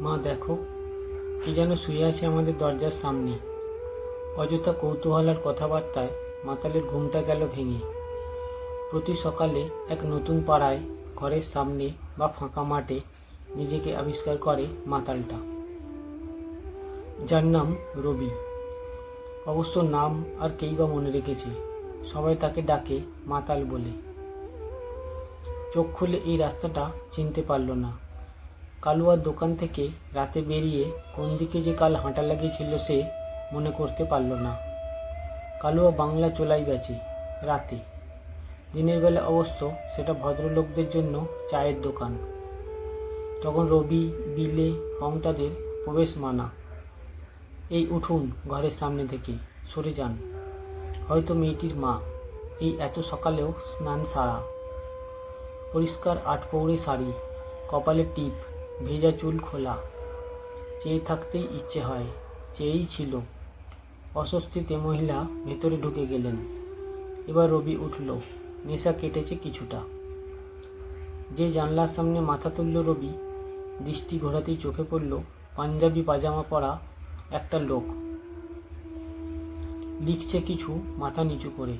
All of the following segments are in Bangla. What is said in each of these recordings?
মা দেখো, কি যেন শুয়ে আছে আমাদের দরজার সামনে। অযথা কৌতূহল আর কথাবার্তায় মাতালের ঘুমটা গেল ভেঙে। প্রতি সকালে এক নতুন পাড়ায়, ঘরের সামনে বা ফাঁকা মাঠে নিজেকে আবিষ্কার করে মাতালটা, যার নাম রবি। অবশ্য নাম আর কেই বা মনে রেখেছে, সবাই তাকে ডাকে মাতাল বলে। চোখ খুলে এই রাস্তাটা চিনতে পারল না। কালুয়ার দোকান থেকে রাতে বেরিয়ে কোন দিকে যে কাল হাঁটা লাগিয়েছিল সে মনে করতে পারল না। কালুয়া বাংলা চোলাই বেচে রাতে, দিনের বেলা অবশ্য সেটা ভদ্রলোকদের জন্য চায়ের দোকান। তখন রবি, বিলে, পংটাদের প্রবেশ মানা। এই উঠুন ঘরের সামনে থেকে, সরে যান। হয়তো মেয়েটির মা, এই এত সকালেও স্নান সারা, পরিষ্কার আটপৌরে শাড়ি, কপালে টিপ, ভেজা চুল খোলা। চেয়ে থাকতেই ইচ্ছে হয়, চেয়েই ছিল। অস্বস্তিতে মহিলা ভেতরে ঢুকে গেলেন। এবার রবি উঠল, নেশা কেটেছে কিছুটা। যে জানলার সামনে মাথা তুলল রবি, দৃষ্টি ঘোরাতেই চোখে পড়ল পাঞ্জাবি পাজামা পরা একটা লোক। লিখছে কিছু মাথা নিচু করে,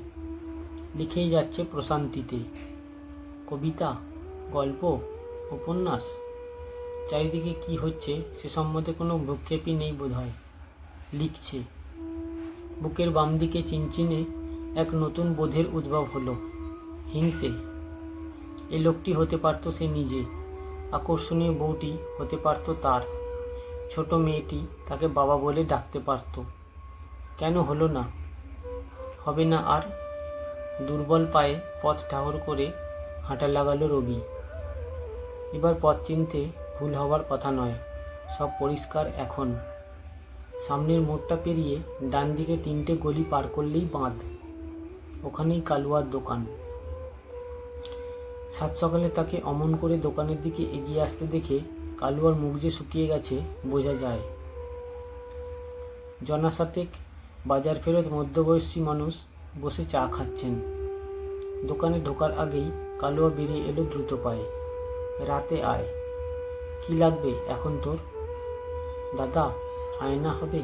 লিখেই যাচ্ছে প্রশান্তিতে। কবিতা, গল্প, উপন্যাস। চারিদিকে কি হচ্ছে সে সম্বন্ধে কোনো ভ্রুক্ষেপই নেই বোধহয়। লিখছে। বুকের বাম দিকে চিনচিনে এক নতুন বোধের উদ্ভব হলো। হিংসে। এ লোকটি হতে পারত সে নিজে, আকর্ষণীয় বউটি হতে পারত তার, ছোট মেয়েটি তাকে বাবা বলে ডাকতে পারত। কেন হলো না? হবে না আর। দুর্বল পায়ে পথ ঠাহর করে হাঁটা লাগালো রবি। এবার পথ চিনতে ভুল হবার কথা নয়, সব পরিষ্কার এখন। সামনের মোড়টা পেরিয়ে ডান দিকে 3টে গলি পার করলেই বাঁধ, ওখানেই কালুয়ার দোকান। সাত সকালে তাকে অমন করে দোকানের দিকে এগিয়ে আসতে দেখে কালুয়ার মুখ যে শুকিয়ে গেছে বোঝা যায়। জনাসাতেক বাজার ফেরত মধ্যবয়সী মানুষ বসে চা খাচ্ছেন। দোকানে ঢোকার আগেই কালুয়া বেরিয়ে এলো দ্রুত পায়ে। রাতে আয়। কি লাগবে এখন তোর? দাদা, আয়না হবে?